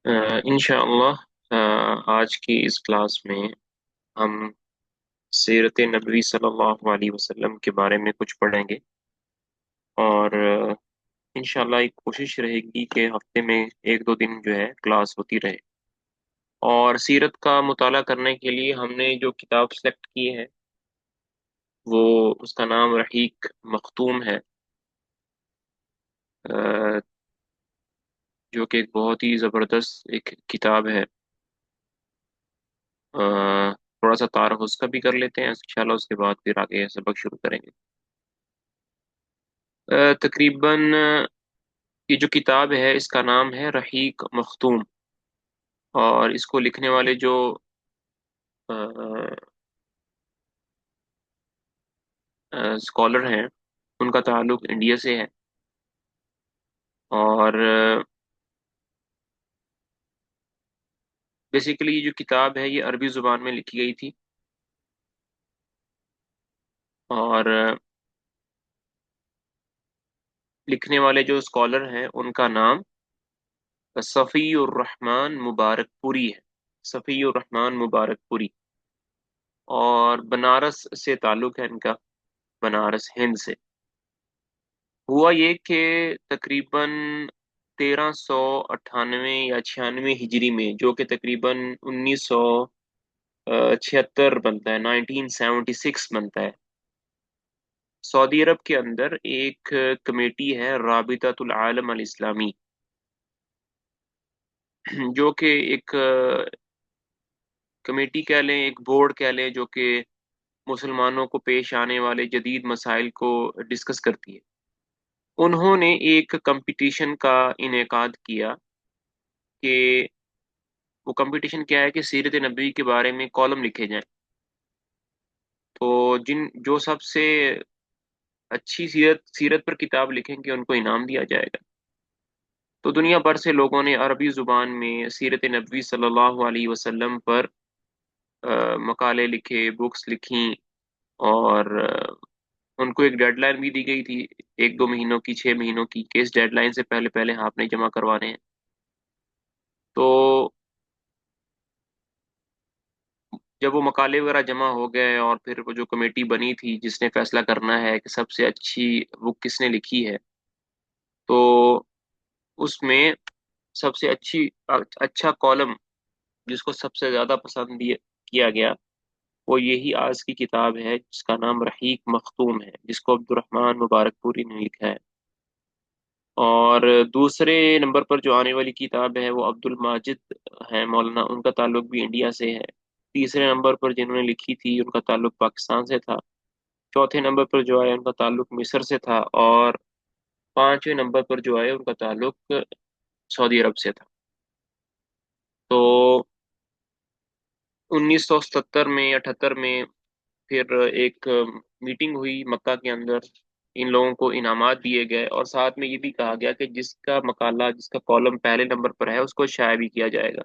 इंशाअल्लाह आज की इस क्लास में हम सीरत नबवी सल्लल्लाहु अलैहि वसल्लम के बारे में कुछ पढ़ेंगे। और इंशाअल्लाह एक कोशिश रहेगी कि हफ्ते में एक दो दिन जो है क्लास होती रहे। और सीरत का मुताला करने के लिए हमने जो किताब सेलेक्ट की है वो उसका नाम रहीक मखतूम है, अ, जो कि एक बहुत ही ज़बरदस्त एक किताब है। थोड़ा सा तारुफ उसका भी कर लेते हैं इंशाल्लाह, उसके बाद फिर आगे सबक शुरू करेंगे। तकरीबन ये जो किताब है इसका नाम है रहीक मखतूम। और इसको लिखने वाले जो स्कॉलर हैं उनका ताल्लुक इंडिया से है। और बेसिकली ये जो किताब है ये अरबी ज़ुबान में लिखी गई थी। और लिखने वाले जो स्कॉलर हैं उनका नाम सफ़ीउर रहमान मुबारकपुरी है। सफ़ीउर रहमान मुबारकपुरी। और बनारस से ताल्लुक है इनका, बनारस हिंद से। हुआ ये कि तकरीबन 1398 या 96 हिजरी में, जो कि तकरीबन 1976 बनता है, 1976 बनता है, सऊदी अरब के अंदर एक कमेटी है राबिततुल आलम अल इस्लामी, जो कि एक कमेटी कह लें, एक बोर्ड कह लें, जो कि मुसलमानों को पेश आने वाले जदीद मसाइल को डिस्कस करती है। उन्होंने एक कंपटीशन का इनेकाद किया कि वो कंपटीशन क्या है कि सीरत नबी के बारे में कॉलम लिखे जाएं। तो जिन जो सबसे अच्छी सीरत सीरत पर किताब लिखेंगे उनको इनाम दिया जाएगा। तो दुनिया भर से लोगों ने अरबी जुबान में सीरत नबवी सल्लल्लाहु अलैहि वसल्लम पर मकाले लिखे, बुक्स लिखी। और उनको एक डेडलाइन भी दी गई थी, एक दो महीनों की, 6 महीनों की, कि इस डेडलाइन से पहले पहले आपने जमा करवाने हैं। तो जब वो मकाले वगैरह जमा हो गए और फिर वो जो कमेटी बनी थी जिसने फैसला करना है कि सबसे अच्छी बुक किसने लिखी है, तो उसमें सबसे अच्छा कॉलम जिसको सबसे ज्यादा किया गया, वो यही आज की किताब है जिसका नाम रहीक मखतूम है, जिसको अब्दुर्रहमान मुबारकपुरी ने लिखा है। और दूसरे नंबर पर जो आने वाली किताब है वो अब्दुल माजिद है मौलाना, उनका ताल्लुक भी इंडिया से है। तीसरे नंबर पर जिन्होंने लिखी थी उनका ताल्लुक पाकिस्तान से था। चौथे नंबर पर जो आया उनका ताल्लुक मिस्र से था। और पांचवें नंबर पर जो आया उनका ताल्लुक सऊदी अरब से था। तो 1977 में या 78 में फिर एक मीटिंग हुई मक्का के अंदर। इन लोगों को इनामात दिए गए और साथ में ये भी कहा गया कि जिसका मकाला, जिसका कॉलम पहले नंबर पर है उसको शाया भी किया जाएगा।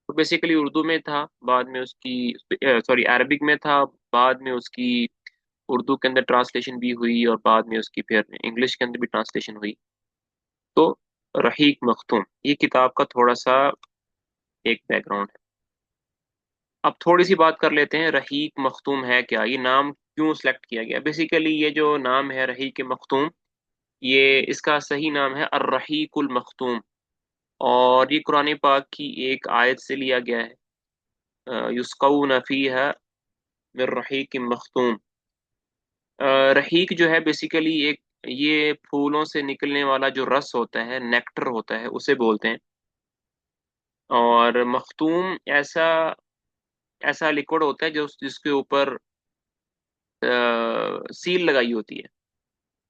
तो बेसिकली उर्दू में था, बाद में उसकी, सॉरी, अरबिक में था, बाद में उसकी उर्दू के अंदर ट्रांसलेशन भी हुई और बाद में उसकी फिर इंग्लिश के अंदर भी ट्रांसलेशन हुई। तो रहीक मखतूम ये किताब का थोड़ा सा एक बैकग्राउंड है। अब थोड़ी सी बात कर लेते हैं रहीक मखतूम है क्या, ये नाम क्यों सेलेक्ट किया गया। बेसिकली ये जो नाम है रहीक मखतूम, ये इसका सही नाम है अर्रहीकुल मखतूम। और ये कुरान पाक की एक आयत से लिया गया है, युस्कऊन फीहा मिर रहीक मखतूम। रहीक जो है बेसिकली एक, ये फूलों से निकलने वाला जो रस होता है, नेक्टर होता है, उसे बोलते हैं। और मखतूम ऐसा ऐसा लिक्विड होता है जो जिसके ऊपर सील लगाई होती है।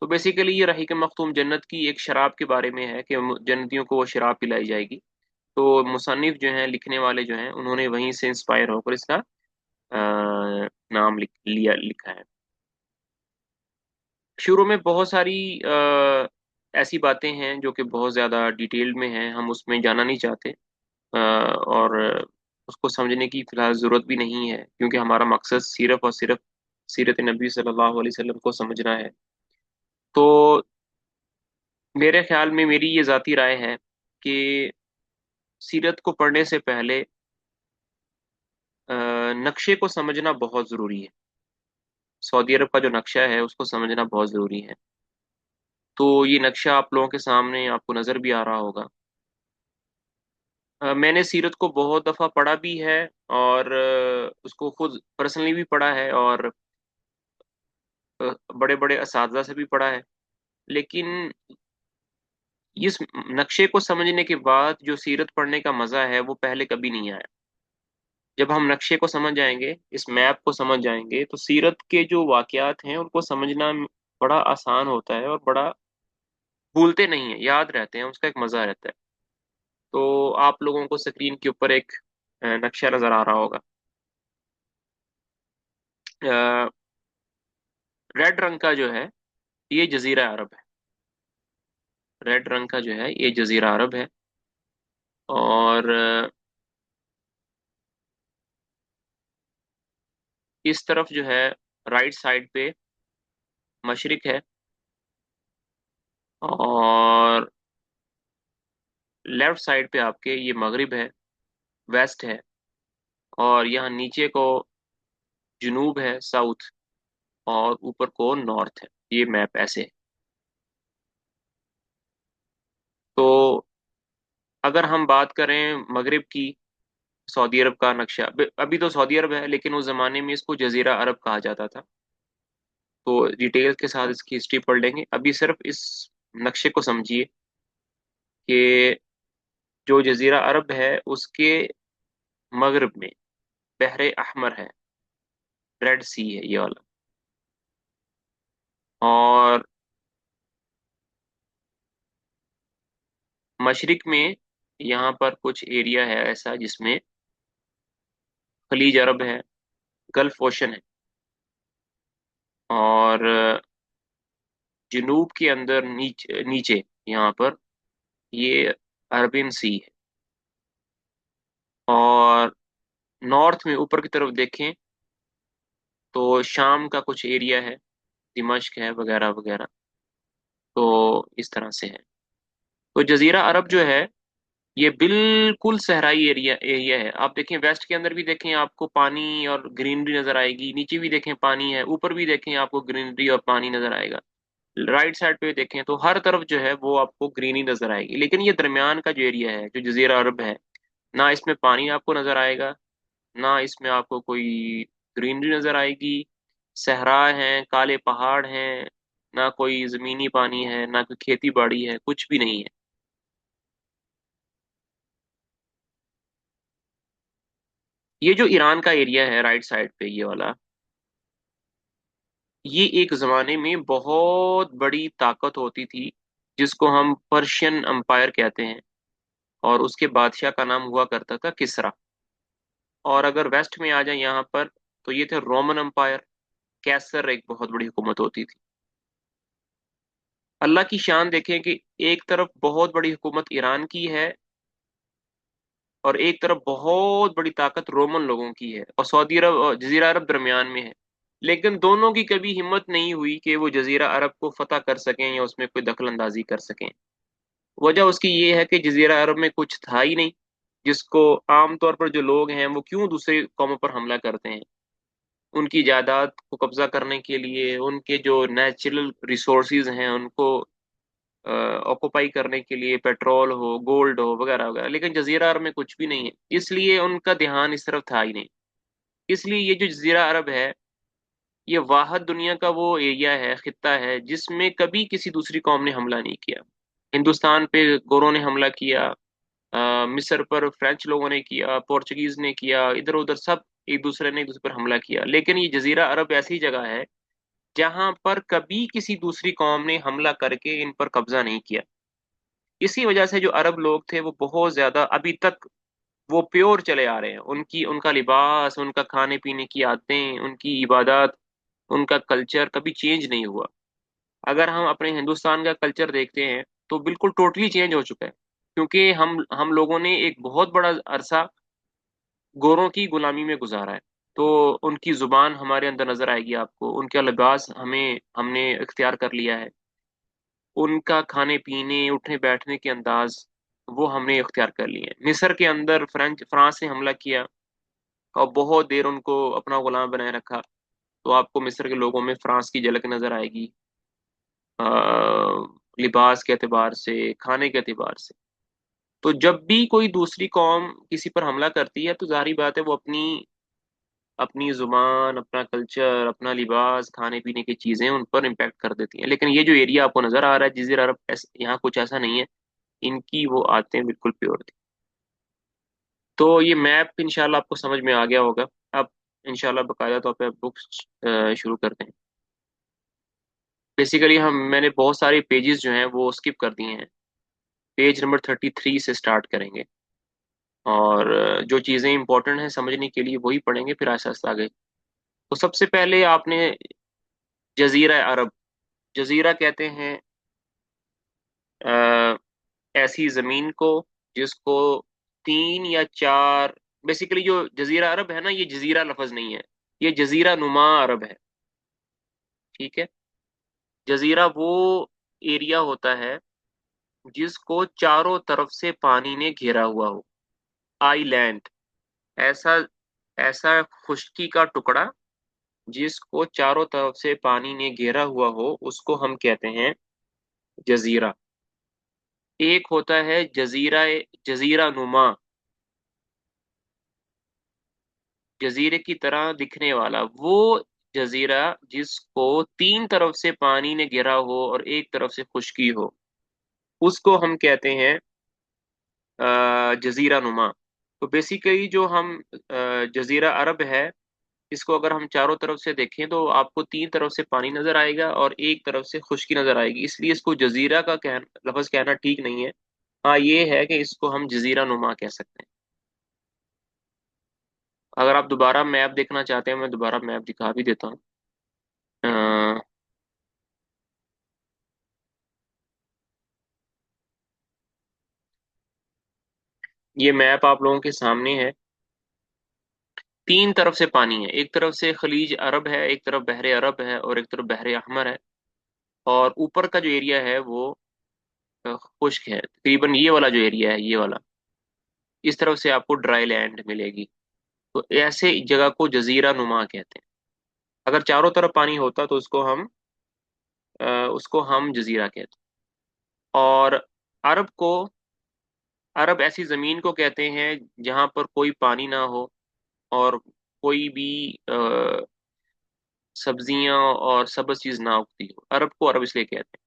तो बेसिकली ये रहीक मखतूम जन्नत की एक शराब के बारे में है कि जन्नतियों को वो शराब पिलाई जाएगी। तो मुसन्निफ जो हैं, लिखने वाले जो हैं, उन्होंने वहीं से इंस्पायर होकर इसका नाम लिखा है। शुरू में बहुत सारी ऐसी बातें हैं जो कि बहुत ज़्यादा डिटेल्ड में हैं, हम उसमें जाना नहीं चाहते। और उसको समझने की फिलहाल ज़रूरत भी नहीं है, क्योंकि हमारा मकसद सिर्फ और सिर्फ सीरत नबी सल्लल्लाहु अलैहि वसल्लम को समझना है। तो मेरे ख्याल में, मेरी ये ज़ाती राय है कि सीरत को पढ़ने से पहले नक्शे को समझना बहुत जरूरी है। सऊदी अरब का जो नक्शा है उसको समझना बहुत जरूरी है। तो ये नक्शा आप लोगों के सामने आपको नजर भी आ रहा होगा। मैंने सीरत को बहुत दफा पढ़ा भी है, और उसको खुद पर्सनली भी पढ़ा है, और बड़े बड़े असातिज़ा से भी पढ़ा है। लेकिन इस नक्शे को समझने के बाद जो सीरत पढ़ने का मजा है वो पहले कभी नहीं आया। जब हम नक्शे को समझ जाएंगे, इस मैप को समझ जाएंगे, तो सीरत के जो वाकयात हैं उनको समझना बड़ा आसान होता है, और बड़ा भूलते नहीं है, याद रहते हैं, उसका एक मजा रहता है। तो आप लोगों को स्क्रीन के ऊपर एक नक्शा नजर आ रहा होगा। रेड रंग का जो है ये जजीरा अरब है। रेड रंग का जो है ये जजीरा अरब है। और इस तरफ जो है राइट साइड पे मशरिक है, और लेफ्ट साइड पे आपके ये मगरिब है, वेस्ट है। और यहाँ नीचे को जुनूब है, साउथ, और ऊपर को नॉर्थ है। ये मैप ऐसे है। तो अगर हम बात करें मगरिब की, सऊदी अरब का नक्शा, अभी तो सऊदी अरब है, लेकिन उस जमाने में इसको जजीरा अरब कहा जाता था। तो डिटेल के साथ इसकी हिस्ट्री पढ़ लेंगे, अभी सिर्फ इस नक्शे को समझिए कि जो जजीरा अरब है उसके मगरब में बहरे अहमर है, रेड सी है ये वाला। और मशरिक में यहाँ पर कुछ एरिया है ऐसा जिसमें खलीज अरब है, गल्फ ओशन है। और जनूब के अंदर नीचे यहाँ पर ये अरबियन सी है। और नॉर्थ में ऊपर की तरफ देखें तो शाम का कुछ एरिया है, दिमश्क है, वगैरह वगैरह। तो इस तरह से है। तो जजीरा अरब जो है ये बिल्कुल सहराई एरिया एरिया है। आप देखें वेस्ट के अंदर भी देखें आपको पानी और ग्रीनरी नजर आएगी, नीचे भी देखें पानी है, ऊपर भी देखें आपको ग्रीनरी और पानी नजर आएगा। राइट साइड पे देखें तो हर तरफ जो है वो आपको ग्रीनरी नजर आएगी। लेकिन ये दरमियान का जो एरिया है जो जजीरा अरब है, ना इसमें पानी आपको नजर आएगा, ना इसमें आपको कोई ग्रीनरी नजर आएगी। सहरा है, काले पहाड़ हैं, ना कोई जमीनी पानी है, ना कोई खेती बाड़ी है, कुछ भी नहीं है। ये जो ईरान का एरिया है राइट साइड पे ये वाला, ये एक जमाने में बहुत बड़ी ताकत होती थी, जिसको हम पर्शियन अम्पायर कहते हैं। और उसके बादशाह का नाम हुआ करता था किसरा। और अगर वेस्ट में आ जाए यहाँ पर, तो ये थे रोमन अम्पायर। कैसर एक बहुत बड़ी हुकूमत होती थी। अल्लाह की शान देखें कि एक तरफ बहुत बड़ी हुकूमत ईरान की है, और एक तरफ बहुत बड़ी ताकत रोमन लोगों की है, और सऊदी अरब और जजीरा अरब दरमियान में है। लेकिन दोनों की कभी हिम्मत नहीं हुई कि वो जजीरा अरब को फतह कर सकें या उसमें कोई दखल अंदाजी कर सकें। वजह उसकी ये है कि जजीरा अरब में कुछ था ही नहीं, जिसको आमतौर पर जो लोग हैं वो क्यों दूसरी कौमों पर हमला करते हैं। उनकी जायदाद को कब्जा करने के लिए, उनके जो नेचुरल रिसोर्सेज हैं उनको ऑक्युपाई करने के लिए, पेट्रोल हो, गोल्ड हो, वगैरह वगैरह। लेकिन जजीरा अरब में कुछ भी नहीं है, इसलिए उनका ध्यान इस तरफ था ही नहीं। इसलिए ये जो जजीरा अरब है ये वाहद दुनिया का वो एरिया है, खित्ता है, जिसमें कभी किसी दूसरी कौम ने हमला नहीं किया। हिंदुस्तान पे गोरों ने हमला किया, मिस्र पर फ्रेंच लोगों ने किया, पोर्चुगीज ने किया, इधर उधर सब एक दूसरे पर हमला किया। लेकिन ये जजीरा अरब ऐसी जगह है जहां पर कभी किसी दूसरी कौम ने हमला करके इन पर कब्जा नहीं किया। इसी वजह से जो अरब लोग थे वो बहुत ज्यादा अभी तक वो प्योर चले आ रहे हैं। उनकी उनका लिबास, उनका खाने पीने की आदतें, उनकी इबादत, उनका कल्चर कभी चेंज नहीं हुआ। अगर हम अपने हिंदुस्तान का कल्चर देखते हैं तो बिल्कुल टोटली चेंज हो चुका है, क्योंकि हम लोगों ने एक बहुत बड़ा अरसा गोरों की गुलामी में गुजारा है। तो उनकी जुबान हमारे अंदर नजर आएगी आपको, उनका लिबास हमें हमने इख्तियार कर लिया है, उनका खाने पीने, उठने बैठने के अंदाज, वो हमने इख्तियार कर लिए हैं। मिस्र के अंदर फ्रांस ने हमला किया और बहुत देर उनको अपना गुलाम बनाए रखा। तो आपको मिस्र के लोगों में फ्रांस की झलक नजर आएगी, लिबास के एतबार से, खाने के एतबार से। तो जब भी कोई दूसरी कौम किसी पर हमला करती है तो जाहिर बात है वो अपनी अपनी जुबान, अपना कल्चर, अपना लिबास, खाने पीने की चीजें उन पर इम्पेक्ट कर देती हैं। लेकिन ये जो एरिया आपको नजर आ रहा है जजीरा अरब, यहाँ कुछ ऐसा नहीं है। इनकी वो आते हैं बिल्कुल प्योर थी। तो ये मैप इंशाल्लाह आपको समझ में आ गया होगा। अब इंशाल्लाह बकायदा तौर पे बुक्स शुरू करते हैं। बेसिकली हम मैंने बहुत सारे पेजेस जो हैं वो स्किप कर दिए हैं। पेज नंबर 33 से स्टार्ट करेंगे, और जो चीज़ें इंपॉर्टेंट हैं समझने के लिए वही पढ़ेंगे, फिर आहिस्ता आहिस्ता आगे। तो सबसे पहले आपने जजीरा अरब, जजीरा कहते हैं अ, ऐसी ज़मीन को जिसको तीन या चार, बेसिकली जो जजीरा अरब है ना, ये जजीरा लफज नहीं है, ये जजीरा नुमा अरब है। ठीक है। जजीरा वो एरिया होता है जिसको चारों तरफ से पानी ने घेरा हुआ हो, आईलैंड। ऐसा ऐसा खुश्की का टुकड़ा जिसको चारों तरफ से पानी ने घेरा हुआ हो उसको हम कहते हैं जजीरा। एक होता है जजीरा, जजीरा नुमा, जजीरे की तरह दिखने वाला वो जजीरा जिसको तीन तरफ से पानी ने घेरा हो और एक तरफ से खुश्की हो, उसको हम कहते हैं जजीरा नुमा। तो बेसिकली जो हम जजीरा अरब है, इसको अगर हम चारों तरफ से देखें तो आपको तीन तरफ से पानी नजर आएगा और एक तरफ से खुश्की नजर आएगी, इसलिए इसको जजीरा का लफ्ज कहना ठीक नहीं है। हाँ ये है कि इसको हम जजीरा नुमा कह सकते हैं। अगर आप दोबारा मैप देखना चाहते हैं, मैं दोबारा मैप दिखा भी देता हूँ। अ, ये मैप आप लोगों के सामने है। तीन तरफ से पानी है, एक तरफ से खलीज अरब है, एक तरफ बहरे अरब है और एक तरफ बहरे अहमर है। और ऊपर का जो एरिया है वो खुश्क है, तकरीबन ये वाला जो एरिया है ये वाला, इस तरफ से आपको ड्राई लैंड मिलेगी। तो ऐसे जगह को जजीरा नुमा कहते हैं। अगर चारों तरफ पानी होता तो उसको हम जजीरा कहते हैं। और अरब को, अरब ऐसी जमीन को कहते हैं जहां पर कोई पानी ना हो और कोई भी सब्जियां और सब्ज चीज ना उगती हो, अरब को अरब इसलिए कहते हैं।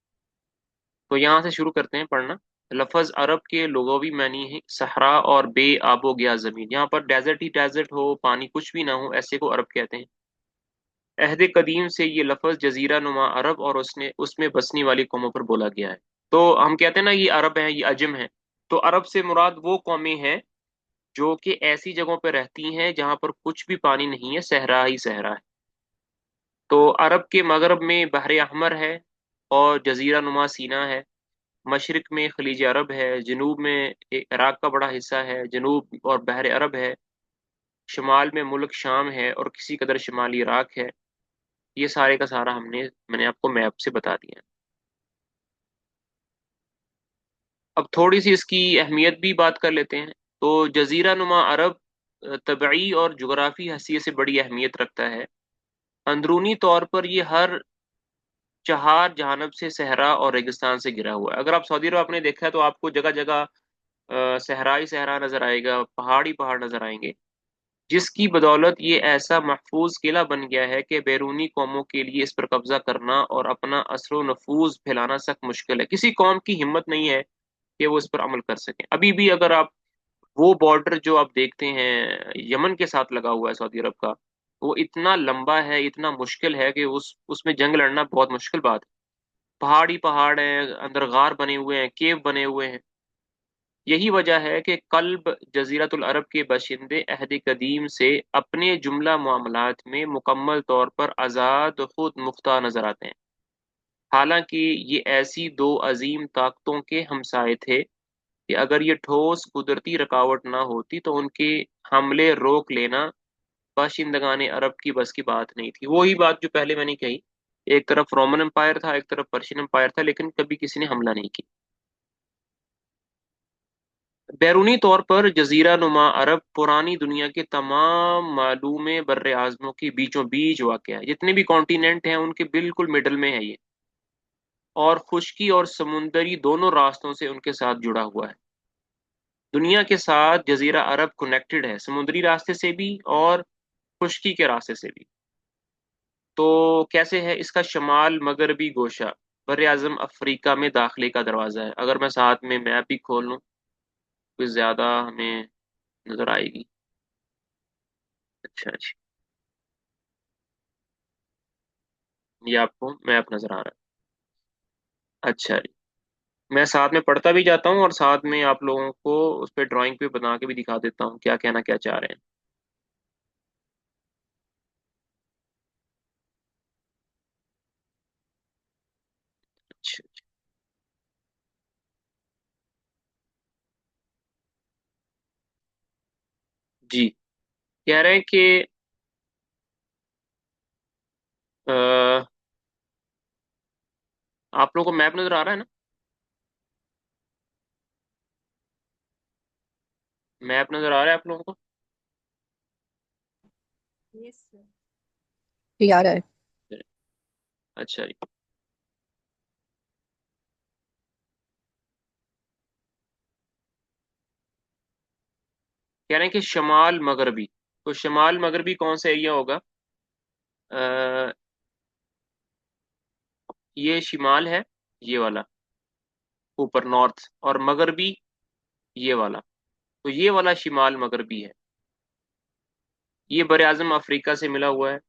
तो यहाँ से शुरू करते हैं पढ़ना। लफज अरब के लुग़वी मानी है सहरा और बे आबो गया जमीन। यहाँ पर डेजर्ट ही डेजर्ट हो, पानी कुछ भी ना हो, ऐसे को अरब कहते हैं। अहद कदीम से ये लफज जजीरा नुमा अरब और उसने उसमें बसने वाली कौमों पर बोला गया है। तो हम कहते हैं ना ये अरब है, ये अजम है। तो अरब से मुराद वो कौमें हैं जो कि ऐसी जगहों पर रहती हैं जहां पर कुछ भी पानी नहीं है, सहरा ही सहरा है। तो अरब के मगरब में बहर अहमर है और जजीरा नुमा सीना है। मशरक में खलीज अरब है, जनूब में इराक का बड़ा हिस्सा है, जनूब और बहर अरब है। शुमाल में मुल्क शाम है और किसी कदर शुमाली इराक है। ये सारे का सारा मैंने आपको मैप से बता दिया। अब थोड़ी सी इसकी अहमियत भी बात कर लेते हैं। तो जजीरा नुमा अरब तबई और जुगराफी हैसियत से बड़ी अहमियत रखता है। अंदरूनी तौर पर ये हर चार जानब से सहरा और रेगिस्तान से घिरा हुआ है। अगर आप सऊदी अरब आपने देखा है तो आपको जगह जगह सहरा ही सहरा नजर आएगा, पहाड़ ही पहाड़ नजर आएंगे, जिसकी बदौलत ये ऐसा महफूज किला बन गया है कि बैरूनी कौमों के लिए इस पर कब्जा करना और अपना असर व नफूज फैलाना सख्त मुश्किल है। किसी कौम की हिम्मत नहीं है कि वो इस पर अमल कर सकें। अभी भी अगर आप वो बॉर्डर जो आप देखते हैं यमन के साथ लगा हुआ है सऊदी अरब का, वो इतना लंबा है, इतना मुश्किल है कि उसमें जंग लड़ना बहुत मुश्किल बात है। पहाड़ ही पहाड़ हैं, अंदर गार बने हुए हैं, केव बने हुए हैं। यही वजह है कि कल्ब जजीरतुल अरब के बाशिंदे अहद कदीम से अपने जुमला मामलात में मुकम्मल तौर पर आज़ाद खुद मुख्तार नजर आते हैं। हालांकि ये ऐसी दो अजीम ताकतों के हमसाए थे कि अगर ये ठोस कुदरती रुकावट ना होती तो उनके हमले रोक लेना बाशिंदगान अरब की बस की बात नहीं थी। वही बात जो पहले मैंने कही, एक तरफ रोमन एम्पायर था, एक तरफ पर्शियन एम्पायर था, लेकिन कभी किसी ने हमला नहीं किया। बैरूनी तौर पर जजीरा नुमा अरब पुरानी दुनिया के तमाम मालूम बर्र आज़मों के बीचों बीच वाक़ है। जितने भी कॉन्टिनेंट हैं उनके बिल्कुल मिडल में है ये, और खुश्की और समुंदरी दोनों रास्तों से उनके साथ जुड़ा हुआ है। दुनिया के साथ जजीरा अरब कनेक्टेड है, समुद्री रास्ते से भी और खुश्की के रास्ते से भी। तो कैसे है इसका शमाल मगरबी गोशा बर आज़म अफ्रीका में दाखिले का दरवाज़ा है। अगर मैं साथ में मैप भी खोल लूँ तो ज़्यादा हमें नज़र आएगी। अच्छा जी, ये आपको मैप नज़र आ रहा है। अच्छा जी, मैं साथ में पढ़ता भी जाता हूँ और साथ में आप लोगों को उस पर ड्राइंग पे बना के भी दिखा देता हूँ क्या कहना क्या चाह रहे हैं। अच्छा जी, कह रहे हैं कि अ, आप लोगों को मैप नज़र आ रहा है ना? मैप नज़र आ रहा है आप लोगों को? जी आ रहा है। अच्छा जी, कह रहे हैं कि शमाल मगरबी, तो शमाल मगरबी कौन सा एरिया होगा? आ, ये शिमाल है, ये वाला ऊपर नॉर्थ, और मगरबी ये वाला, तो ये वाला शिमाल मगरबी है। ये बर आज़म अफ्रीका से मिला हुआ है।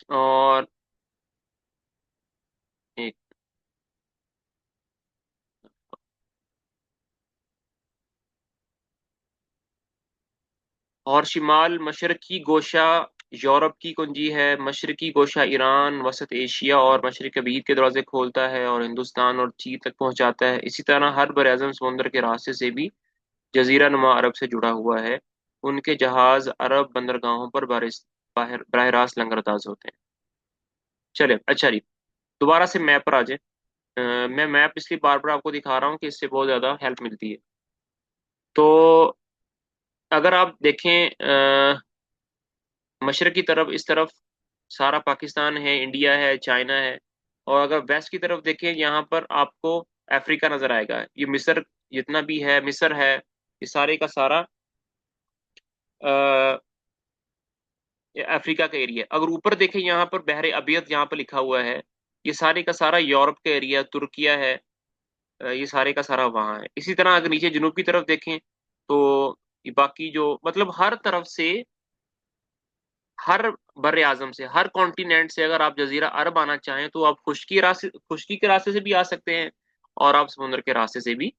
और एक और शिमाल मशरकी गोशा यूरोप की कुंजी है, मशरकी गोशा ईरान, वसत एशिया और मशरक बीत के दरवाजे खोलता है और हिंदुस्तान और चीन तक पहुंचाता है। इसी तरह हर बर आज़म समुंदर के रास्ते से भी जजीरा नुमा अरब से जुड़ा हुआ है। उनके जहाज अरब बंदरगाहों पर बराह रास्त लंगरदाज होते हैं। चले अच्छा जी, दोबारा से मैप पर आ जाए। मैं मैप इसलिए बार बार आपको दिखा रहा हूँ कि इससे बहुत ज़्यादा हेल्प मिलती है। तो अगर आप देखें मशरक की तरफ, इस तरफ सारा पाकिस्तान है, इंडिया है, चाइना है। और अगर वेस्ट की तरफ देखें, यहाँ पर आपको अफ्रीका नजर आएगा। ये मिस्र जितना भी है, मिस्र है, ये सारे का सारा ये अफ्रीका का एरिया है। अगर ऊपर देखें यहाँ पर बहरे अबियत यहाँ पर लिखा हुआ है, ये सारे का सारा यूरोप का एरिया, तुर्किया है, ये सारे का सारा वहाँ है। इसी तरह अगर नीचे जनूब की तरफ देखें तो ये बाकी जो मतलब हर तरफ से, हर बर्रे आजम से, हर कॉन्टिनेंट से अगर आप जजीरा अरब आना चाहें तो आप खुश्की के रास्ते से भी आ सकते हैं और आप समुद्र के रास्ते से भी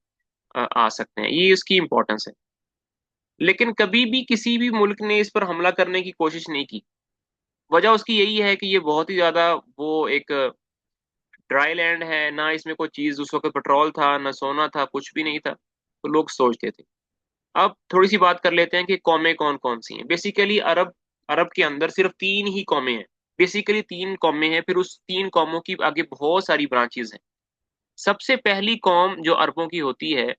आ सकते हैं। ये इसकी इंपॉर्टेंस है। लेकिन कभी भी किसी भी मुल्क ने इस पर हमला करने की कोशिश नहीं की। वजह उसकी यही है कि ये बहुत ही ज्यादा वो एक ड्राई लैंड है ना, इसमें कोई चीज उस वक्त पेट्रोल था ना सोना था, कुछ भी नहीं था, तो लोग सोचते थे। अब थोड़ी सी बात कर लेते हैं कि कौमें कौन कौन सी हैं। बेसिकली अरब अरब के अंदर सिर्फ तीन ही कौमें हैं। बेसिकली तीन कौमें हैं, फिर उस तीन कौमों की आगे बहुत सारी ब्रांचेस हैं। सबसे पहली कौम जो अरबों की होती है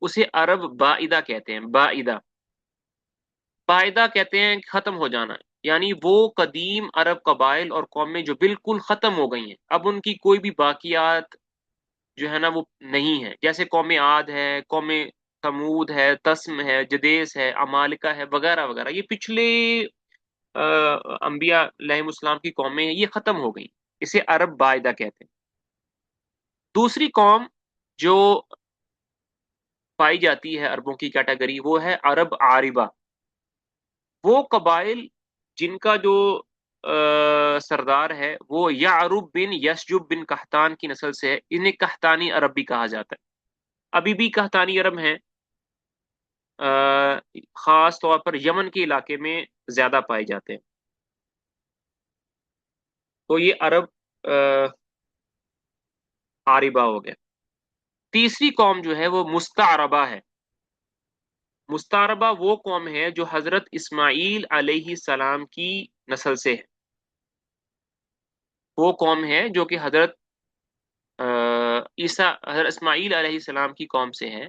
उसे अरब बाइदा कहते हैं। बाइदा, बाइदा कहते हैं खत्म हो जाना, यानी वो कदीम अरब कबाइल और कौमें जो बिल्कुल खत्म हो गई हैं, अब उनकी कोई भी बाकियात जो है ना वो नहीं है। जैसे कौम आद है, कौम समूद है, तस्म है, जदेस है, अमालिका है, वगैरह वगैरह, ये पिछले अंबिया अलैहिस्सलाम की कौमें हैं, ये खत्म हो गई। इसे अरब बायदा कहते हैं। दूसरी कौम जो पाई जाती है अरबों की कैटेगरी, वो है अरब आरिबा। वो कबाइल जिनका जो सरदार है वो यारूब बिन यशजुब बिन कहतान की नस्ल से है, इन्हें कहतानी अरब भी कहा जाता है। अभी भी कहतानी अरब हैं, खास तौर पर यमन के इलाके में ज्यादा पाए जाते हैं। तो ये अरब अ, आरिबा हो गया। तीसरी कौम जो है वो मुस्तारबा है। मुस्तारबा वो कौम है जो हजरत इस्माईल अलैहि सलाम की नस्ल से है। वो कौम है जो कि हजरत عیسیٰ حضرت اسماعیل علیہ السلام کی قوم سے ہیں،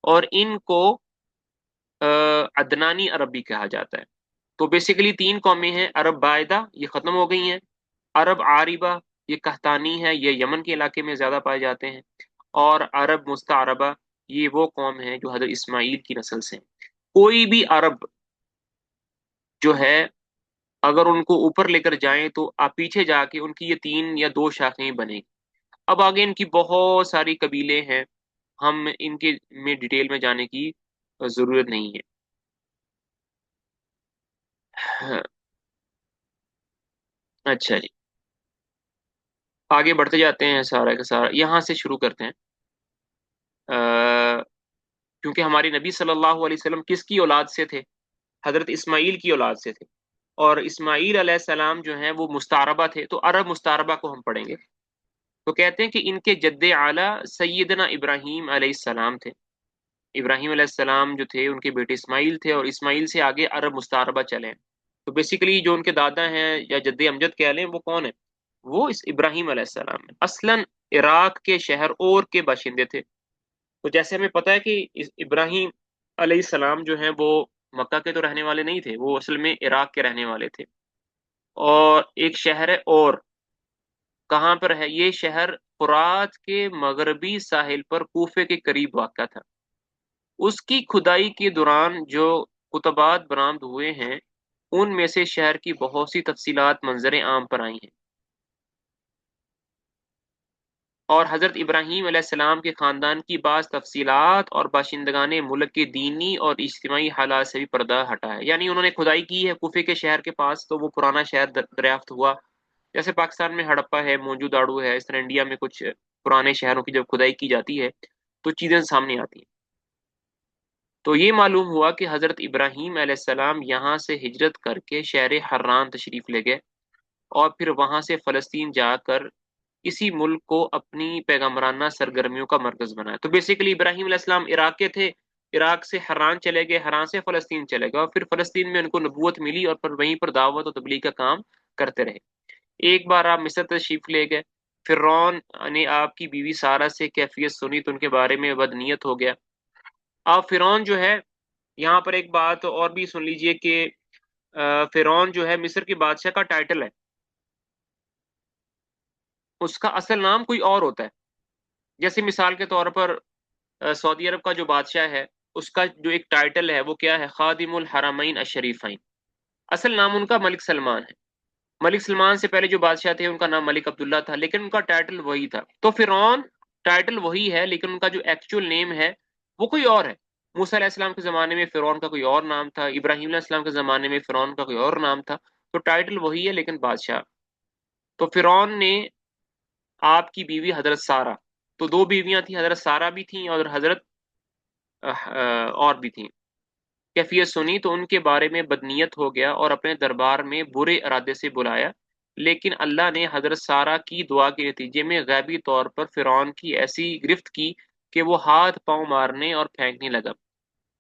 اور ان کو عدنانی عربی کہا جاتا ہے۔ تو بیسیکلی تین قومیں ہیں، عرب باعدہ یہ ختم ہو گئی ہیں، عرب عاربہ یہ قحطانی ہے، یہ یمن کے علاقے میں زیادہ پائے جاتے ہیں، اور عرب مستعربہ یہ وہ قوم ہے جو حضرت اسماعیل کی نسل سے ہیں۔ کوئی بھی عرب جو ہے اگر ان کو اوپر لے کر جائیں تو آپ پیچھے جا کے ان کی یہ تین یا دو شاخیں بنے گی۔ اب آگے ان کی بہت ساری قبیلے ہیں، ہم ان کے میں ڈیٹیل میں جانے کی ضرورت نہیں ہے۔ ہاں، اچھا جی، آگے بڑھتے جاتے ہیں، سارا کا سارا یہاں سے شروع کرتے ہیں۔ کیونکہ ہمارے نبی صلی اللہ علیہ وسلم کس کی اولاد سے تھے؟ حضرت اسماعیل کی اولاد سے تھے، اور اسماعیل علیہ السلام جو ہیں وہ مستعربہ تھے، تو عرب مستعربہ کو ہم پڑھیں گے۔ تو کہتے ہیں کہ ان کے جد اعلیٰ سیدنا ابراہیم علیہ السلام تھے۔ ابراہیم علیہ السلام جو تھے ان کے بیٹے اسماعیل تھے، اور اسماعیل سے آگے عرب مستعربہ چلے ہیں۔ تو بیسیکلی جو ان کے دادا ہیں یا جد امجد کہہ لیں، وہ کون ہیں؟ وہ اس ابراہیم علیہ السلام ہیں، اصلاً عراق کے شہر اور کے باشندے تھے۔ تو جیسے ہمیں پتہ ہے کہ ابراہیم علیہ السلام جو ہیں وہ مکہ کے تو رہنے والے نہیں تھے، وہ اصل میں عراق کے رہنے والے تھے۔ اور ایک شہر ہے اور، کہاں پر ہے یہ شہر؟ فرات کے مغربی ساحل پر کوفے کے قریب واقع تھا۔ اس کی کھدائی کے دوران جو کتبات برآمد ہوئے ہیں ان میں سے شہر کی بہت سی تفصیلات منظر عام پر آئی ہیں، اور حضرت ابراہیم علیہ السلام کے خاندان کی بعض تفصیلات اور باشندگان ملک کے دینی اور اجتماعی حالات سے بھی پردہ ہٹا ہے۔ یعنی انہوں نے کھدائی کی ہے کوفے کے شہر کے پاس، تو وہ پرانا شہر دریافت ہوا، جیسے پاکستان میں ہڑپا ہے، موجو داڑو ہے، اس طرح انڈیا میں کچھ پرانے شہروں کی جب کھدائی کی جاتی ہے تو چیزیں سامنے آتی ہیں۔ تو یہ معلوم ہوا کہ حضرت ابراہیم علیہ السلام یہاں سے ہجرت کر کے شہر حران تشریف لے گئے، اور پھر وہاں سے فلسطین جا کر اسی ملک کو اپنی پیغمبرانہ سرگرمیوں کا مرکز بنایا۔ تو بیسیکلی ابراہیم علیہ السلام عراق کے تھے، عراق سے حران چلے گئے، حران سے فلسطین چلے گئے، اور پھر فلسطین میں ان کو نبوت ملی، اور پھر وہیں پر دعوت و تبلیغ کا کام کرتے رہے۔ ایک بار آپ مصر تشریف لے گئے، فرعون نے آپ کی بیوی سارہ سے کیفیت سنی تو ان کے بارے میں بدنیت ہو گیا۔ آپ فرعون جو ہے، یہاں پر ایک بات اور بھی سن لیجئے کہ فرعون جو ہے مصر کے بادشاہ کا ٹائٹل ہے، اس کا اصل نام کوئی اور ہوتا ہے۔ جیسے مثال کے طور پر سعودی عرب کا جو بادشاہ ہے، اس کا جو ایک ٹائٹل ہے وہ کیا ہے؟ خادم الحرمین الشریفین۔ اصل نام ان کا ملک سلمان ہے۔ ملک سلمان سے پہلے جو بادشاہ تھے ان کا نام ملک عبداللہ تھا، لیکن ان کا ٹائٹل وہی تھا۔ تو فرعون ٹائٹل وہی ہے، لیکن ان کا جو ایکچوئل نیم ہے وہ کوئی اور ہے۔ موسیٰ علیہ السلام کے زمانے میں فرعون کا کوئی اور نام تھا، ابراہیم علیہ السلام کے زمانے میں فرعون کا کوئی اور نام تھا۔ تو ٹائٹل وہی ہے لیکن بادشاہ۔ تو فرعون نے آپ کی بیوی حضرت سارہ، تو دو بیویاں تھیں، حضرت سارہ بھی تھیں اور حضرت اور بھی تھیں، کیفیت سنی تو ان کے بارے میں بدنیت ہو گیا اور اپنے دربار میں برے ارادے سے بلایا، لیکن اللہ نے حضرت سارہ کی دعا کے نتیجے میں غیبی طور پر فرعون کی ایسی گرفت کی کہ وہ ہاتھ پاؤں مارنے اور پھینکنے لگا۔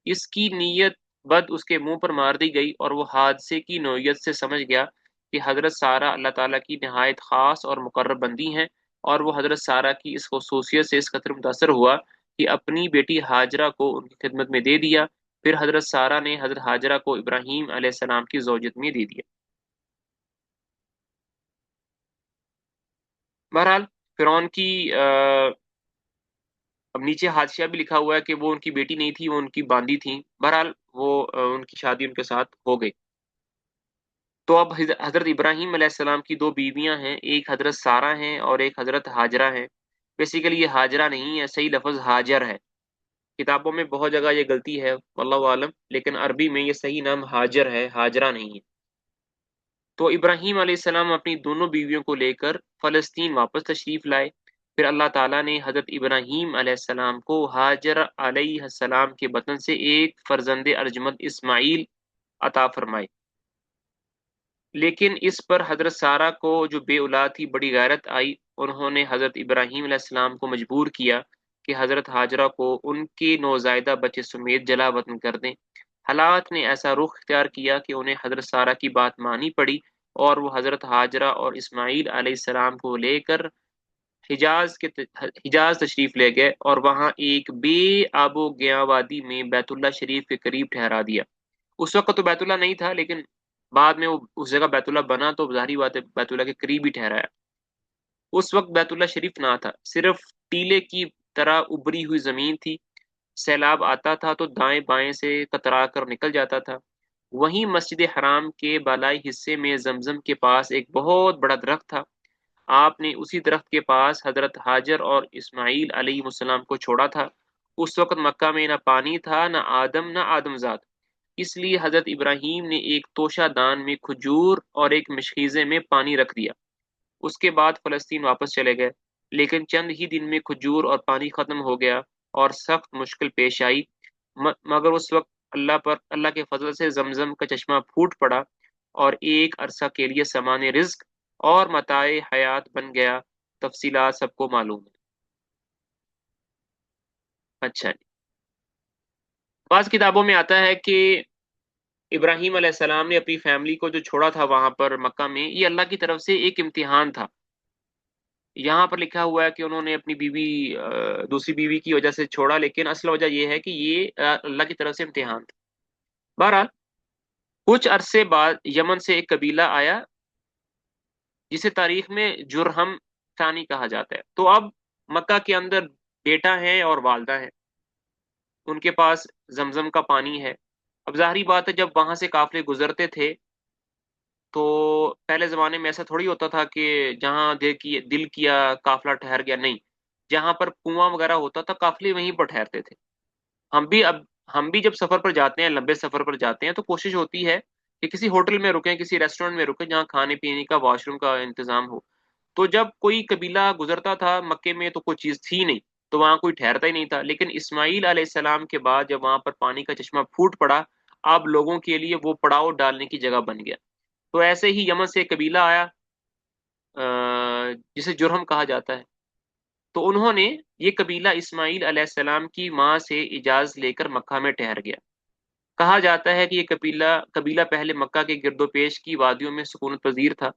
اس کی نیت بد اس کے منہ پر مار دی گئی، اور وہ حادثے کی نوعیت سے سمجھ گیا کہ حضرت سارہ اللہ تعالیٰ کی نہایت خاص اور مقرب بندی ہیں، اور وہ حضرت سارہ کی اس خصوصیت سے اس قدر متاثر ہوا کہ اپنی بیٹی ہاجرہ کو ان کی خدمت میں دے دیا۔ پھر حضرت سارہ نے حضرت ہاجرہ کو ابراہیم علیہ السلام کی زوجت میں دے دیا۔ بہرحال فرعون کی اب نیچے حادثہ بھی لکھا ہوا ہے کہ وہ ان کی بیٹی نہیں تھی، وہ ان کی باندی تھیں۔ بہرحال وہ ان کی شادی ان کے ساتھ ہو گئی۔ تو اب حضرت ابراہیم علیہ السلام کی دو بیویاں ہیں، ایک حضرت سارہ ہیں اور ایک حضرت ہاجرہ ہیں۔ بیسیکلی یہ ہاجرہ نہیں ہے، صحیح لفظ ہاجر ہے۔ کتابوں میں بہت جگہ یہ غلطی ہے واللہ عالم، لیکن عربی میں یہ صحیح نام ہاجر ہے، ہاجرہ نہیں ہے۔ تو ابراہیم علیہ السلام اپنی دونوں بیویوں کو لے کر فلسطین واپس تشریف لائے۔ پھر اللہ تعالیٰ نے حضرت ابراہیم علیہ السلام کو ہاجر علیہ السلام کے بطن سے ایک فرزند ارجمند اسماعیل عطا فرمائے، لیکن اس پر حضرت سارہ کو جو بے اولاد تھی بڑی غیرت آئی۔ انہوں نے حضرت ابراہیم علیہ السلام کو مجبور کیا کہ حضرت ہاجرہ کو ان کے نوزائیدہ بچے سمیت جلا وطن کر دیں۔ حالات نے ایسا رخ اختیار کیا کہ انہیں حضرت سارہ کی بات مانی پڑی، اور وہ حضرت ہاجرہ اور اسماعیل علیہ السلام کو لے کر حجاز تشریف لے گئے اور وہاں ایک بے آب و گیا وادی میں بیت اللہ شریف کے قریب ٹھہرا دیا۔ اس وقت تو بیت اللہ نہیں تھا، لیکن بعد میں وہ اس جگہ بیت اللہ بنا تو ظاہری بات ہے بیت اللہ کے قریب ہی ٹھہرایا۔ اس وقت بیت اللہ شریف نہ تھا، صرف ٹیلے کی طرح ابری ہوئی زمین تھی۔ سیلاب آتا تھا تو دائیں بائیں سے کترا کر نکل جاتا تھا۔ وہیں مسجد حرام کے بالائی حصے میں زمزم کے پاس ایک بہت بڑا درخت تھا۔ آپ نے اسی درخت کے پاس حضرت ہاجر اور اسماعیل علیہ السلام کو چھوڑا تھا۔ اس وقت مکہ میں نہ پانی تھا، نہ آدم زاد، اس لیے حضرت ابراہیم نے ایک توشہ دان میں کھجور اور ایک مشکیزے میں پانی رکھ دیا۔ اس کے بعد فلسطین واپس چلے گئے، لیکن چند ہی دن میں کھجور اور پانی ختم ہو گیا اور سخت مشکل پیش آئی، مگر اس وقت اللہ کے فضل سے زمزم کا چشمہ پھوٹ پڑا اور ایک عرصہ کے لیے سامان رزق اور متاع حیات بن گیا۔ تفصیلات سب کو معلوم ہے۔ اچھا جی، بعض کتابوں میں آتا ہے کہ ابراہیم علیہ السلام نے اپنی فیملی کو جو چھوڑا تھا وہاں پر مکہ میں، یہ اللہ کی طرف سے ایک امتحان تھا۔ یہاں پر لکھا ہوا ہے کہ انہوں نے اپنی بیوی دوسری بیوی کی وجہ سے چھوڑا، لیکن اصل وجہ یہ ہے کہ یہ اللہ کی طرف سے امتحان تھا۔ بہرحال کچھ عرصے بعد یمن سے ایک قبیلہ آیا جسے تاریخ میں جرہم ثانی کہا جاتا ہے۔ تو اب مکہ کے اندر بیٹا ہے اور والدہ ہے، ان کے پاس زمزم کا پانی ہے۔ اب ظاہری بات ہے جب وہاں سے قافلے گزرتے تھے تو پہلے زمانے میں ایسا تھوڑی ہوتا تھا کہ جہاں دل کیا قافلہ ٹھہر گیا، نہیں، جہاں پر کنواں وغیرہ ہوتا تھا قافلے وہیں پر ٹھہرتے تھے۔ ہم بھی جب سفر پر جاتے ہیں، لمبے سفر پر جاتے ہیں، تو کوشش ہوتی ہے کہ کسی ہوٹل میں رکیں، کسی ریسٹورینٹ میں رکیں جہاں کھانے پینے کا واش روم کا انتظام ہو۔ تو جب کوئی قبیلہ گزرتا تھا مکے میں تو کوئی چیز تھی نہیں، تو وہاں کوئی ٹھہرتا ہی نہیں تھا، لیکن اسماعیل علیہ السلام کے بعد جب وہاں پر پانی کا چشمہ پھوٹ پڑا، اب لوگوں کے لیے وہ پڑاؤ ڈالنے کی جگہ بن گیا۔ تو ایسے ہی یمن سے ایک قبیلہ آیا جسے جرہم کہا جاتا ہے، تو انہوں نے یہ قبیلہ اسماعیل علیہ السلام کی ماں سے اجازت لے کر مکہ میں ٹھہر گیا۔ کہا جاتا ہے کہ یہ قبیلہ پہلے مکہ کے گرد و پیش کی وادیوں میں سکونت پذیر تھا۔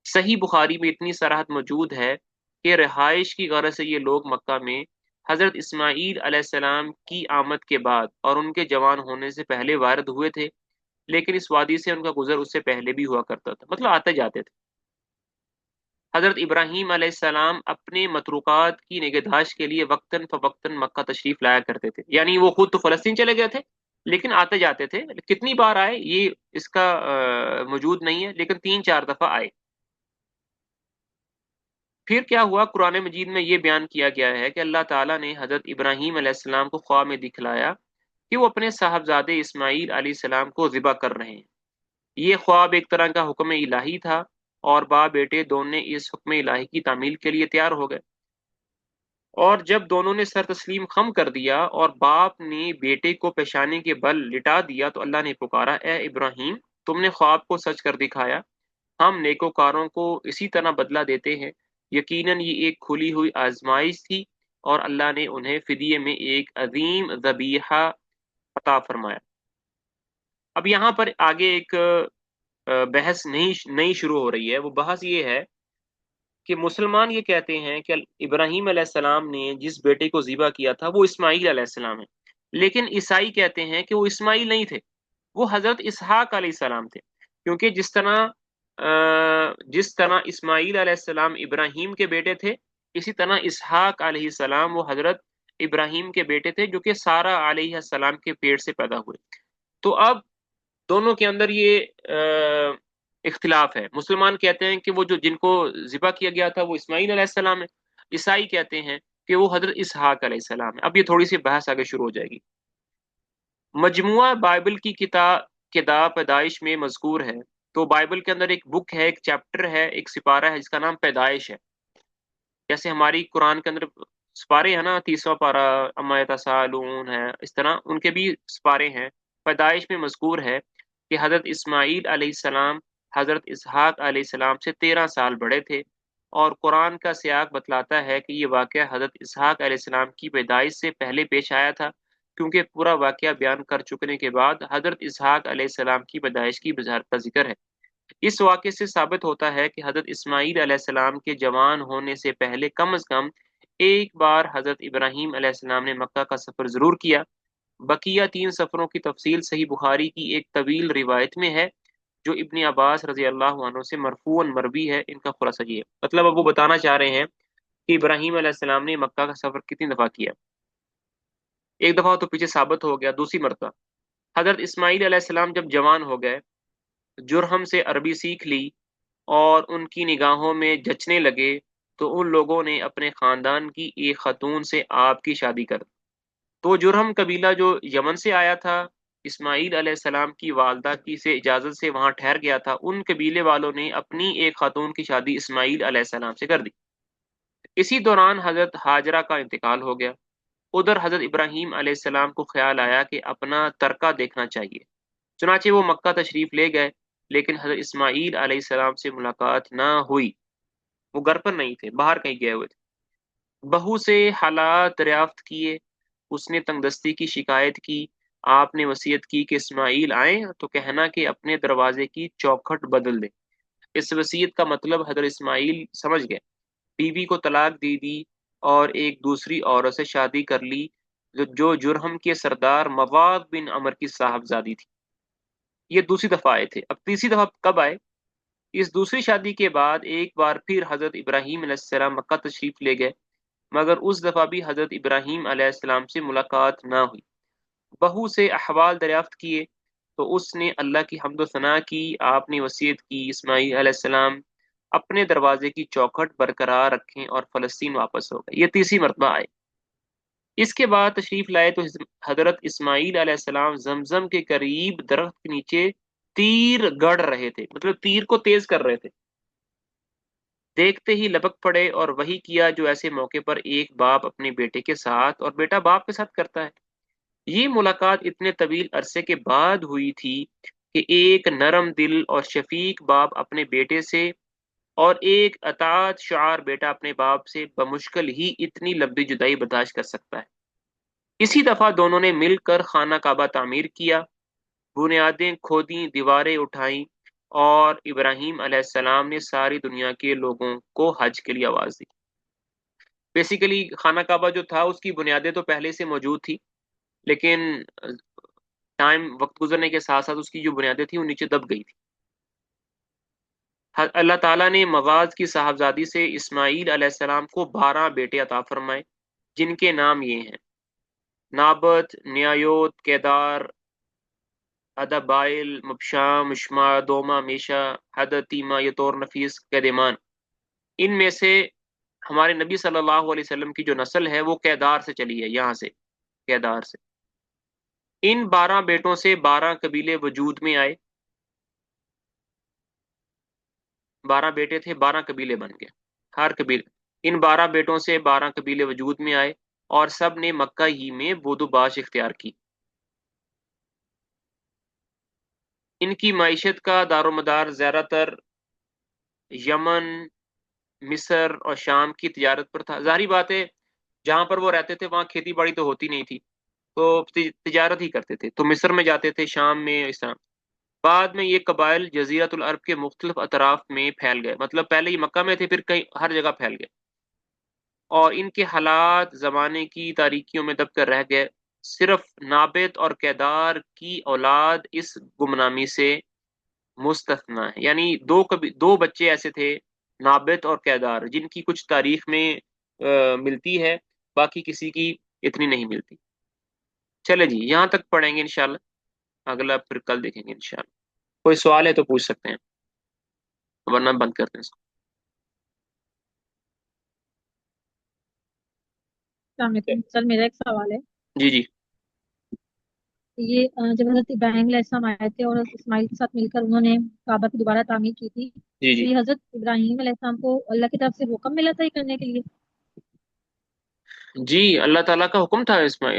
صحیح بخاری میں اتنی صراحت موجود ہے کہ رہائش کی غرض سے یہ لوگ مکہ میں حضرت اسماعیل علیہ السلام کی آمد کے بعد اور ان کے جوان ہونے سے پہلے وارد ہوئے تھے، لیکن اس وادی سے ان کا گزر اس سے پہلے بھی ہوا کرتا تھا، مطلب آتے جاتے تھے۔ حضرت ابراہیم علیہ السلام اپنے متروکات کی نگہداشت کے لیے وقتاً فوقتاً مکہ تشریف لایا کرتے تھے، یعنی وہ خود تو فلسطین چلے گئے تھے لیکن آتے جاتے تھے۔ کتنی بار آئے یہ اس کا موجود نہیں ہے، لیکن 3-4 دفعہ آئے۔ پھر کیا ہوا، قرآن مجید میں یہ بیان کیا گیا ہے کہ اللہ تعالیٰ نے حضرت ابراہیم علیہ السلام کو خواب میں دکھلایا کہ وہ اپنے صاحبزادے اسماعیل علیہ السلام کو ذبح کر رہے ہیں۔ یہ خواب ایک طرح کا حکم الہی تھا، اور باپ بیٹے دونوں اس حکم الہی کی تعمیل کے لیے تیار ہو گئے۔ اور جب دونوں نے سر تسلیم خم کر دیا اور باپ نے بیٹے کو پیشانی کے بل لٹا دیا تو اللہ نے پکارا، اے ابراہیم، تم نے خواب کو سچ کر دکھایا، ہم نیکوکاروں کو اسی طرح بدلہ دیتے ہیں۔ یقیناً یہ ایک کھلی ہوئی آزمائش تھی اور اللہ نے انہیں فدیے میں ایک عظیم ذبیحہ عطا فرمایا۔ اب یہاں پر آگے ایک بحث نئی شروع ہو رہی ہے۔ وہ بحث یہ ہے کہ مسلمان یہ کہتے ہیں کہ ابراہیم علیہ السلام نے جس بیٹے کو ذبح کیا تھا وہ اسماعیل علیہ السلام ہے، لیکن عیسائی کہتے ہیں کہ وہ اسماعیل نہیں تھے، وہ حضرت اسحاق علیہ السلام تھے، کیونکہ جس طرح اسماعیل علیہ السلام ابراہیم کے بیٹے تھے، اسی طرح اسحاق علیہ السلام وہ حضرت ابراہیم کے بیٹے تھے جو کہ سارہ علیہ السلام کے پیٹ سے پیدا ہوئے۔ تو اب دونوں کے اندر یہ اختلاف ہے۔ مسلمان کہتے ہیں کہ وہ جن کو ذبح کیا گیا تھا وہ اسماعیل علیہ السلام ہے، عیسائی کہتے ہیں کہ وہ حضرت اسحاق علیہ السلام ہے۔ اب یہ تھوڑی سی بحث آگے شروع ہو جائے گی۔ مجموعہ بائبل کی کتاب پیدائش میں مذکور ہے، تو بائبل کے اندر ایک بک ہے، ایک چیپٹر ہے، ایک سپارہ ہے جس کا نام پیدائش ہے۔ جیسے ہماری قرآن کے اندر سپارے ہیں نا، 30واں پارہ، اما یتساءلون ہے، اس طرح ان کے بھی سپارے ہیں۔ پیدائش میں مذکور ہے کہ حضرت اسماعیل علیہ السلام حضرت اسحاق علیہ السلام سے 13 سال بڑے تھے، اور قرآن کا سیاق بتلاتا ہے کہ یہ واقعہ حضرت اسحاق علیہ السلام کی پیدائش سے پہلے پیش آیا تھا، کیونکہ پورا واقعہ بیان کر چکنے کے بعد حضرت اسحاق علیہ السلام کی پیدائش کی بشارت کا ذکر ہے۔ اس واقعے سے ثابت ہوتا ہے کہ حضرت اسماعیل علیہ السلام کے جوان ہونے سے پہلے کم از کم ایک بار حضرت ابراہیم علیہ السلام نے مکہ کا سفر ضرور کیا۔ بقیہ تین سفروں کی تفصیل صحیح بخاری کی ایک طویل روایت میں ہے جو ابن عباس رضی اللہ عنہ سے مرفوعاً مروی ہے۔ ان کا خلاصہ یہ ہے، مطلب اب وہ بتانا چاہ رہے ہیں کہ ابراہیم علیہ السلام نے مکہ کا سفر کتنی دفعہ کیا۔ ایک دفعہ تو پیچھے ثابت ہو گیا، دوسری مرتبہ حضرت اسماعیل علیہ السلام جب جوان ہو گئے، جرہم سے عربی سیکھ لی اور ان کی نگاہوں میں جچنے لگے، تو ان لوگوں نے اپنے خاندان کی ایک خاتون سے آپ کی شادی کر دی۔ تو جرہم قبیلہ جو یمن سے آیا تھا، اسماعیل علیہ السلام کی والدہ کی سے اجازت سے وہاں ٹھہر گیا تھا، ان قبیلے والوں نے اپنی ایک خاتون کی شادی اسماعیل علیہ السلام سے کر دی۔ اسی دوران حضرت ہاجرہ کا انتقال ہو گیا۔ ادھر حضرت ابراہیم علیہ السلام کو خیال آیا کہ اپنا ترکہ دیکھنا چاہیے، چنانچہ وہ مکہ تشریف لے گئے، لیکن حضرت اسماعیل علیہ السلام سے ملاقات نہ ہوئی۔ وہ گھر پر نہیں تھے، باہر کہیں گئے ہوئے تھے۔ بہو سے حالات دریافت کیے، اس نے تنگدستی کی شکایت کی۔ آپ نے وصیت کی کہ اسماعیل آئیں تو کہنا کہ اپنے دروازے کی چوکھٹ بدل دیں۔ اس وصیت کا مطلب حضرت اسماعیل سمجھ گئے، بیوی کو طلاق دے دی اور ایک دوسری عورت سے شادی کر لی جو جرہم کے سردار مواد بن عمر کی صاحبزادی تھی۔ یہ دوسری دفعہ آئے تھے۔ اب تیسری دفعہ کب آئے؟ اس دوسری شادی کے بعد ایک بار پھر حضرت ابراہیم علیہ السلام مکہ تشریف لے گئے، مگر اس دفعہ بھی حضرت ابراہیم علیہ السلام سے ملاقات نہ ہوئی۔ بہو سے احوال دریافت کیے تو اس نے اللہ کی حمد و ثنا کی۔ آپ نے وصیت کی اسماعیل علیہ السلام اپنے دروازے کی چوکھٹ برقرار رکھیں اور فلسطین واپس ہو گئے۔ یہ تیسری مرتبہ آئے۔ اس کے بعد تشریف لائے تو حضرت اسماعیل علیہ السلام زمزم کے قریب درخت کے نیچے تیر گڑ رہے تھے، مطلب تیر کو تیز کر رہے تھے۔ دیکھتے ہی لپک پڑے اور وہی کیا جو ایسے موقع پر ایک باپ اپنے بیٹے کے ساتھ اور بیٹا باپ کے ساتھ کرتا ہے۔ یہ ملاقات اتنے طویل عرصے کے بعد ہوئی تھی کہ ایک نرم دل اور شفیق باپ اپنے بیٹے سے اور ایک اطاعت شعار بیٹا اپنے باپ سے بمشکل ہی اتنی لمبی جدائی برداشت کر سکتا ہے۔ اسی دفعہ دونوں نے مل کر خانہ کعبہ تعمیر کیا، بنیادیں کھودیں، دیواریں اٹھائیں، اور ابراہیم علیہ السلام نے ساری دنیا کے لوگوں کو حج کے لیے آواز دی۔ بیسیکلی خانہ کعبہ جو تھا اس کی بنیادیں تو پہلے سے موجود تھی، لیکن وقت گزرنے کے ساتھ ساتھ اس کی جو بنیادیں تھیں وہ نیچے دب گئی تھی۔ اللہ تعالیٰ نے مواز کی صاحبزادی سے اسماعیل علیہ السلام کو 12 بیٹے عطا فرمائے، جن کے نام یہ ہیں: نابت، نیایوت، کیدار، ادابائل، مبشام، مشما، دوما، میشا، حدد، تیما، یتور، نفیس، کیدمان۔ ان میں سے ہمارے نبی صلی اللہ علیہ وسلم کی جو نسل ہے وہ کیدار سے چلی ہے، یہاں سے، کیدار سے۔ ان 12 بیٹوں سے 12 قبیلے وجود میں آئے۔ 12 بیٹے تھے، 12 قبیلے بن گئے، ہر قبیلے۔ ان 12 بیٹوں سے 12 قبیلے وجود میں آئے اور سب نے مکہ ہی میں بود و باش اختیار کی۔ ان کی معیشت کا دار و مدار زیادہ تر یمن، مصر اور شام کی تجارت پر تھا۔ ظاہری بات ہے جہاں پر وہ رہتے تھے وہاں کھیتی باڑی تو ہوتی نہیں تھی، تو تجارت ہی کرتے تھے، تو مصر میں جاتے تھے، شام میں، اس طرح۔ بعد میں یہ قبائل جزیرۃ العرب کے مختلف اطراف میں پھیل گئے، مطلب پہلے یہ مکہ میں تھے، پھر کئی ہر جگہ پھیل گئے، اور ان کے حالات زمانے کی تاریکیوں میں دب کر رہ گئے۔ صرف نابت اور کیدار کی اولاد اس گمنامی سے مستثنا ہے، یعنی دو بچے ایسے تھے، نابت اور کیدار، جن کی کچھ تاریخ میں ملتی ہے، باقی کسی کی اتنی نہیں ملتی۔ چلے جی، یہاں تک پڑھیں گے انشاءاللہ، اگلا پھر کل دیکھیں گے انشاءاللہ۔ کوئی سوال ہے تو پوچھ سکتے ہیں، ورنہ بند کرتے ہیں اس کو۔ السلام علیکم سر، میرا ایک سوال ہے۔ جی جی یہ جب حضرت ابراہیم علیہ السلام آئے تھے اور حضرت اسماعیل کے ساتھ مل کر انہوں نے کعبہ کی دوبارہ تعمیر کی تھی، جی تو جی یہ حضرت ابراہیم علیہ السلام کو اللہ کی طرف سے حکم ملا تھا یہ کرنے کے لیے؟ جی، اللہ تعالیٰ کا حکم تھا اس میں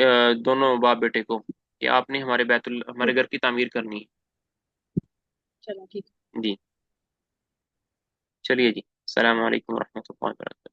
دونوں باپ بیٹے کو کہ آپ نے ہمارے گھر کی تعمیر کرنی ہے۔ چلو ٹھیک ہے۔ جی چلیے جی، السلام علیکم ورحمۃ اللہ وبرکاتہ۔